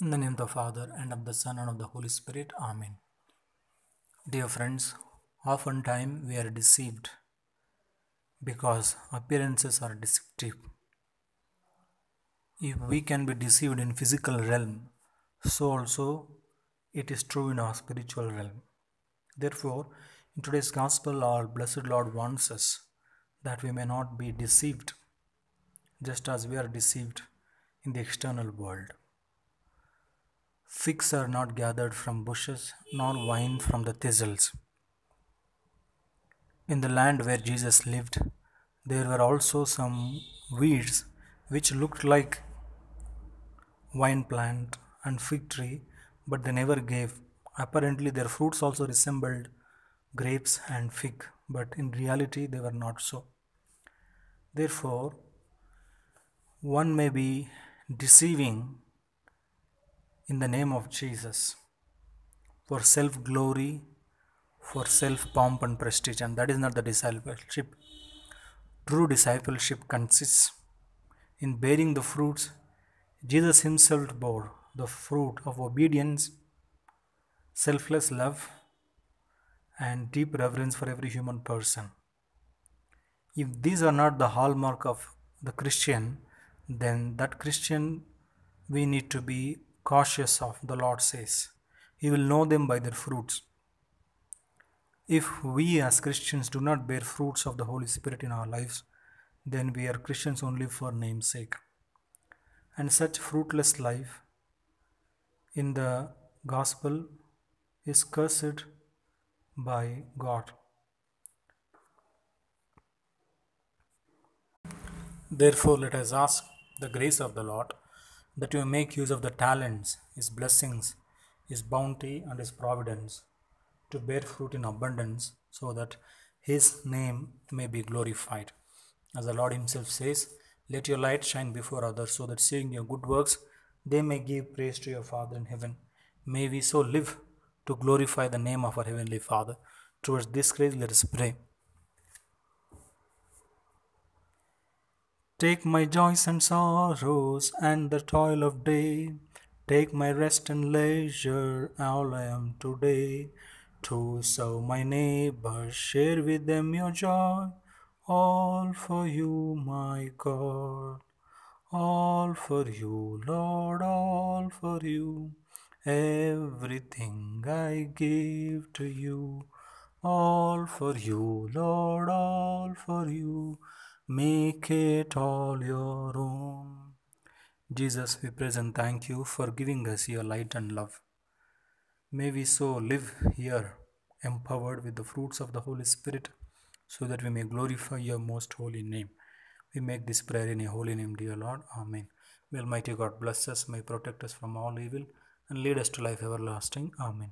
In the name of the Father, and of the Son, and of the Holy Spirit. Amen. Dear friends, oftentimes we are deceived because appearances are deceptive. If we can be deceived in physical realm, so also it is true in our spiritual realm. Therefore, in today's gospel, our blessed Lord wants us that we may not be deceived just as we are deceived in the external world. Figs are not gathered from bushes, nor wine from the thistles. In the land where Jesus lived, there were also some weeds which looked like vine plant and fig tree, but they never gave. Apparently, their fruits also resembled grapes and fig, but in reality, they were not so. Therefore, one may be deceiving in the name of Jesus for self glory, for self pomp and prestige, and that is not the discipleship. True discipleship consists in bearing the fruits Jesus himself bore, the fruit of obedience, selfless love, and deep reverence for every human person. If these are not the hallmark of the Christian, then that Christian we need to be cautious of, the Lord says. He will know them by their fruits. If we as Christians do not bear fruits of the Holy Spirit in our lives, then we are Christians only for name's sake. And such fruitless life in the gospel is cursed by God. Therefore, let us ask the grace of the Lord that you make use of the talents, His blessings, His bounty, and His providence to bear fruit in abundance so that His name may be glorified. As the Lord Himself says, let your light shine before others so that seeing your good works, they may give praise to your Father in heaven. May we so live to glorify the name of our Heavenly Father. Towards this grace, let us pray. Take my joys and sorrows and the toil of day. Take my rest and leisure, all I am today. To serve my neighbors, share with them your joy. All for you, my God. All for you, Lord, all for you. Everything I give to you. All for you, Lord, all for you. Make it all your own. Jesus, we praise and thank you for giving us your light and love. May we so live here, empowered with the fruits of the Holy Spirit, so that we may glorify your most holy name. We make this prayer in your holy name, dear Lord. Amen. May Almighty God bless us, may protect us from all evil, and lead us to life everlasting. Amen.